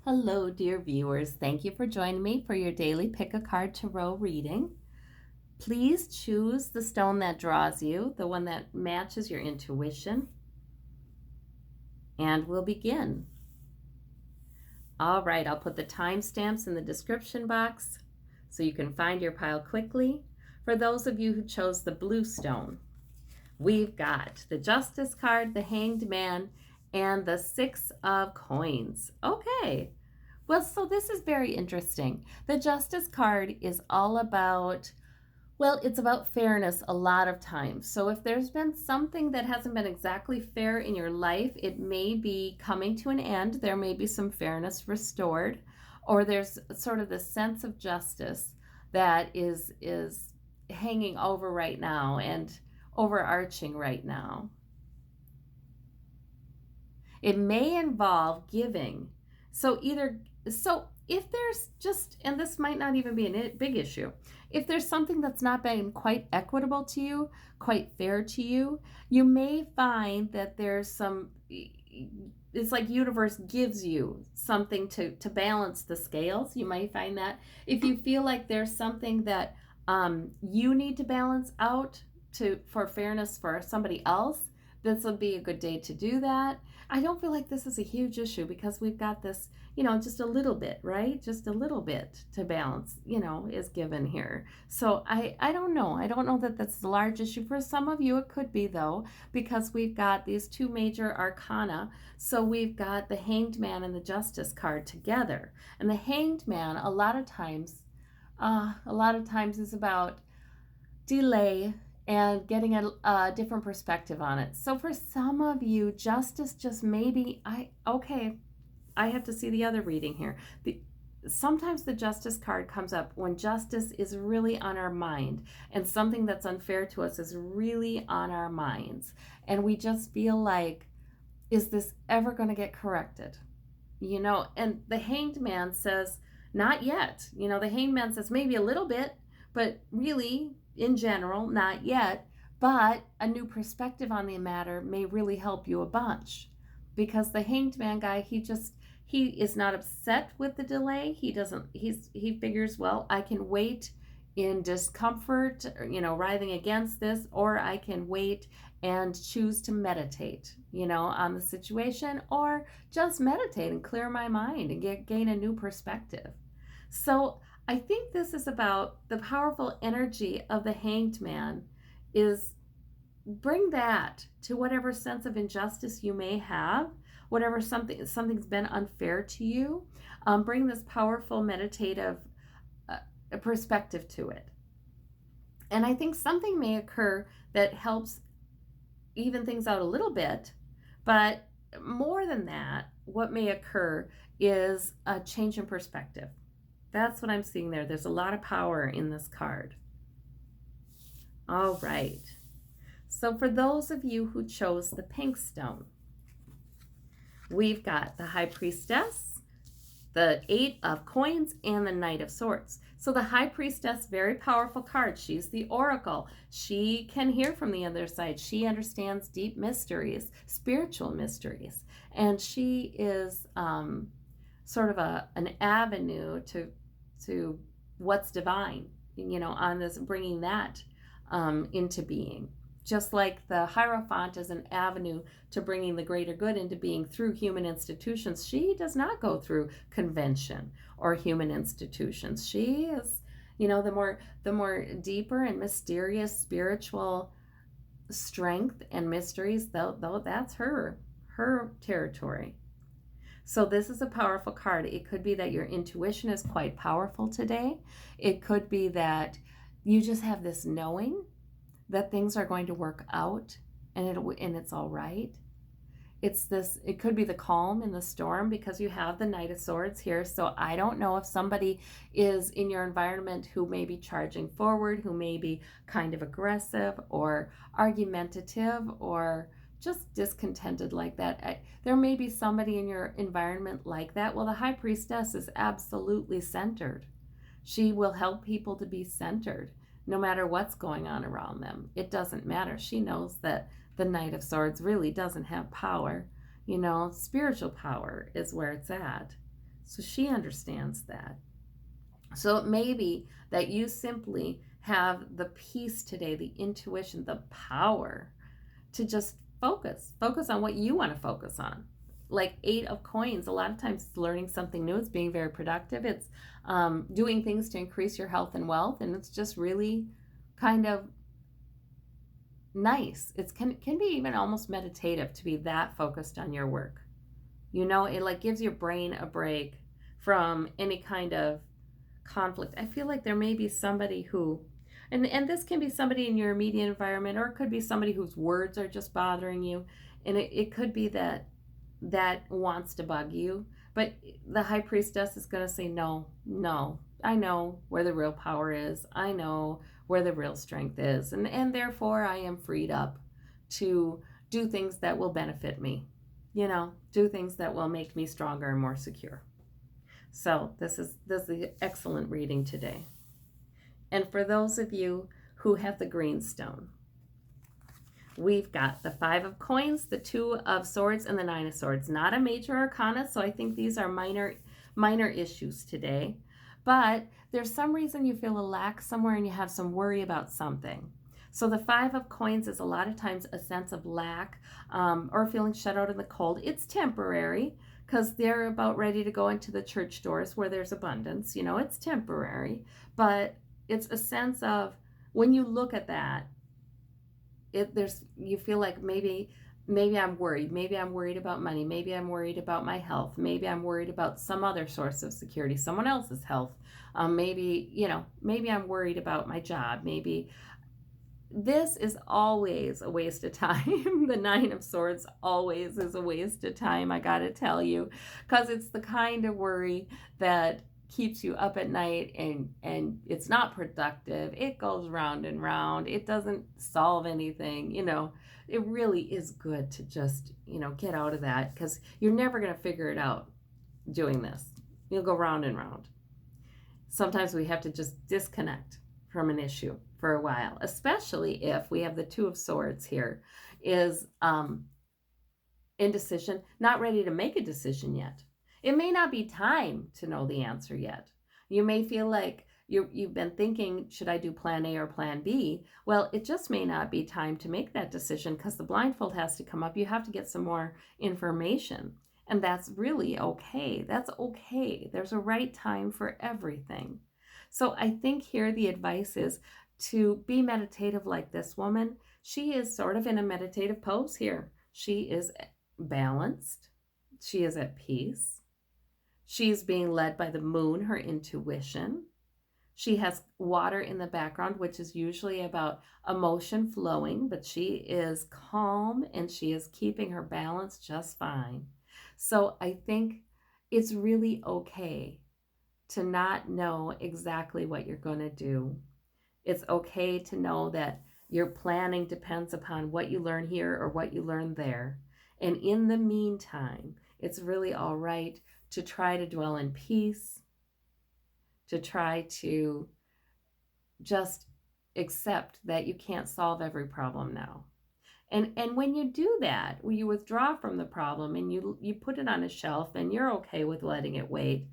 Hello, dear viewers. Thank you for joining me for your daily Pick a Card Tarot reading. Please choose the stone that draws you, the one that matches your intuition, and we'll begin. All right, I'll put the timestamps in the description box so you can find your pile quickly. For those of you who chose the blue stone, we've got the Justice card, the Hanged Man, and the Six of Coins. Okay. Well, so this is very interesting. The Justice card is all about, well, it's about fairness a lot of times. So if there's been something that hasn't been exactly fair in your life, it may be coming to an end. There may be some fairness restored, or there's sort of the sense of justice that is hanging over right now and overarching right now. It may involve giving. So if there's just, and this might not even be a big issue, if there's something that's not been quite equitable to you, quite fair to you, you may find that there's some, it's like universe gives you something to balance the scales. You might find that if you feel like there's something that you need to balance out for fairness for somebody else, this would be a good day to do that. I don't feel like this is a huge issue because we've got this, just a little bit, right? Just a little bit to balance, is given here. So I don't know. I don't know that that's a large issue. For some of you, it could be, though, because we've got these two major arcana. So we've got the Hanged Man and the Justice card together. And the Hanged Man, a lot of times is about delay and getting a different perspective on it. So for some of you, justice just maybe, I have to see the other reading here. Sometimes the Justice card comes up when justice is really on our mind and something that's unfair to us is really on our minds. And we just feel like, is this ever going to get corrected? And the Hanged Man says, not yet. The Hanged Man says maybe a little bit, but really, in general, not yet. But a new perspective on the matter may really help you a bunch, because the Hanged Man guy, he is not upset with the delay. He figures, well, I can wait in discomfort, writhing against this, or I can wait and choose to meditate, on the situation, or just meditate and clear my mind and gain a new perspective. So I think this is about the powerful energy of the Hanged Man is bring that to whatever sense of injustice you may have, whatever something's been unfair to you. Bring this powerful meditative perspective to it. And I think something may occur that helps even things out a little bit, but more than that, what may occur is a change in perspective. That's what I'm seeing there. There's a lot of power in this card. All right. So for those of you who chose the pink stone, we've got the High Priestess, the Eight of Coins, and the Knight of Swords. So the High Priestess, very powerful card. She's the oracle. She can hear from the other side. She understands deep mysteries, spiritual mysteries. And she is sort of an avenue to what's divine, on this, bringing that into being. Just like the Hierophant is an avenue to bringing the greater good into being through human institutions, she does not go through convention or human institutions. She is, the more deeper and mysterious spiritual strength and mysteries, though that's her territory. So this is a powerful card. It could be that your intuition is quite powerful today. It could be that you just have this knowing that things are going to work out and it's all right. It could be the calm in the storm because you have the Knight of Swords here. So I don't know if somebody is in your environment who may be charging forward, who may be kind of aggressive or argumentative or just discontented like that. There may be somebody in your environment like that. Well, the High Priestess is absolutely centered. She will help people to be centered no matter what's going on around them. It doesn't matter. She knows that the Knight of Swords really doesn't have power. Spiritual power is where it's at. So she understands that. So it may be that you simply have the peace today, the intuition, the power to just focus on what you want to focus on. Like 8 of coins, a lot of times it's learning something new, it's being very productive, it's doing things to increase your health and wealth, and it's just really kind of nice. It can be even almost meditative to be that focused on your work. It like gives your brain a break from any kind of conflict. I feel like there may be somebody who, and this can be somebody in your immediate environment, or it could be somebody whose words are just bothering you, and it could be that wants to bug you, but the high priestess is going to say, no, no, I know where the real power is, I know where the real strength is, and therefore I am freed up to do things that will benefit me, do things that will make me stronger and more secure. So this is excellent reading today. And for those of you who have the green stone, we've got the 5 of coins, the 2 of swords, and the 9 of swords. Not a major arcana, so I think these are minor issues today. But there's some reason you feel a lack somewhere and you have some worry about something. So the 5 of coins is a lot of times a sense of lack, or feeling shut out in the cold. It's temporary because they're about ready to go into the church doors where there's abundance. It's temporary, but it's a sense of, when you look at that, you feel like maybe I'm worried. Maybe I'm worried about money. Maybe I'm worried about my health. Maybe I'm worried about some other source of security, someone else's health. Maybe I'm worried about my job. Maybe this is always a waste of time. The 9 of swords always is a waste of time, I gotta tell you, because it's the kind of worry that keeps you up at night, and it's not productive. It goes round and round. It doesn't solve anything. It really is good to just get out of that, because you're never going to figure it out doing this. You'll go round and round. Sometimes we have to just disconnect from an issue for a while, especially if we have the 2 of swords here, is indecision, not ready to make a decision yet. It may not be time to know the answer yet. You may feel like you've been thinking, should I do plan A or plan B? Well, it just may not be time to make that decision, because the blindfold has to come up. You have to get some more information, and that's really okay. That's okay. There's a right time for everything. So I think here the advice is to be meditative like this woman. She is sort of in a meditative pose here. She is balanced. She is at peace. She's being led by the moon, her intuition. She has water in the background, which is usually about emotion flowing, but she is calm and she is keeping her balance just fine. So I think it's really okay to not know exactly what you're going to do. It's okay to know that your planning depends upon what you learn here or what you learn there. And in the meantime, it's really all right to try to dwell in peace, to try to just accept that you can't solve every problem now. And when you do that, when you withdraw from the problem and you put it on a shelf and you're okay with letting it wait,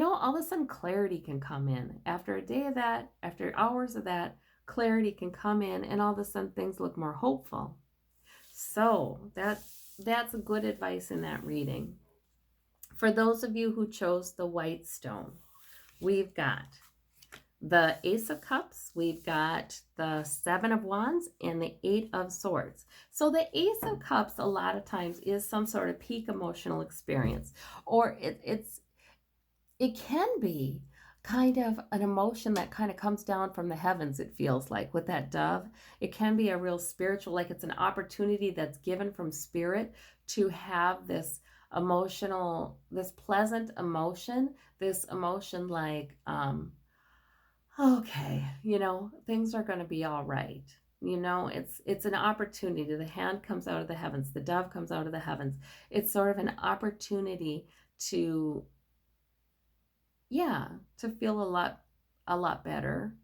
all of a sudden clarity can come in. After a day of that, after hours of that, clarity can come in, and all of a sudden things look more hopeful. So that's a good advice in that reading. For those of you who chose the white stone, we've got the Ace of Cups, we've got the 7 of Wands, and the 8 of Swords. So the Ace of Cups a lot of times is some sort of peak emotional experience, or it can be kind of an emotion that kind of comes down from the heavens, it feels like, with that dove. It can be a real spiritual, like it's an opportunity that's given from spirit to have this pleasant emotion, this emotion like, okay, things are going to be all right. It's an opportunity. The hand comes out of the heavens. The dove comes out of the heavens. It's sort of an opportunity to feel a lot better.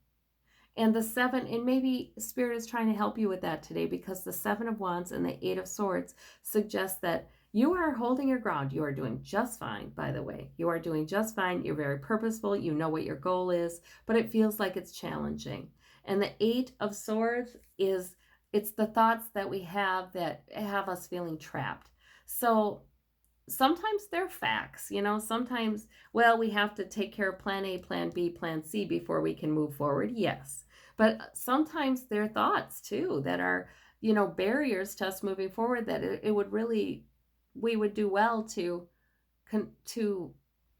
And the 7, and maybe Spirit is trying to help you with that today, because the 7 of Wands and the 8 of Swords suggest that You are holding your ground. You are doing just fine, by the way. You are doing just fine. You're very purposeful. You know what your goal is, but it feels like it's challenging. And the Eight of Swords is, it's the thoughts that we have that have us feeling trapped. So sometimes they're facts, sometimes, well, we have to take care of plan A, plan B, plan C before we can move forward. Yes. But sometimes they're thoughts too that are, barriers to us moving forward, that it would really, we would do well to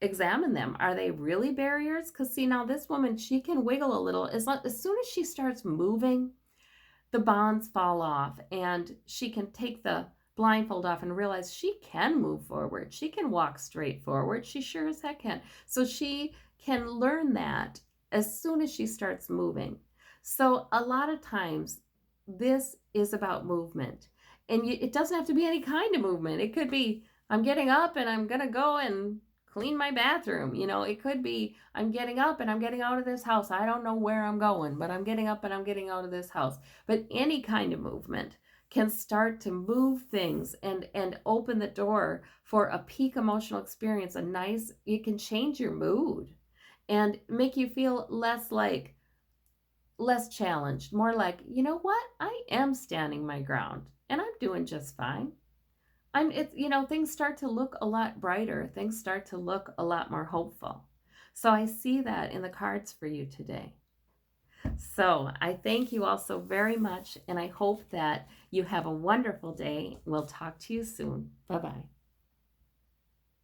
examine them. Are they really barriers? Because see, now this woman, she can wiggle a little. As soon as she starts moving, the bonds fall off and she can take the blindfold off and realize she can move forward. She can walk straight forward. She sure as heck can. So she can learn that as soon as she starts moving. So a lot of times this is about movement. And it doesn't have to be any kind of movement. It could be, I'm getting up and I'm going to go and clean my bathroom. It could be, I'm getting up and I'm getting out of this house. I don't know where I'm going, but I'm getting up and I'm getting out of this house. But any kind of movement can start to move things and open the door for a peak emotional experience. It can change your mood and make you feel less challenged, more like, you know what? I am standing my ground and I'm doing just fine. Things start to look a lot brighter. Things start to look a lot more hopeful. So I see that in the cards for you today. So I thank you all so very much, and I hope that you have a wonderful day. We'll talk to you soon. Bye-bye.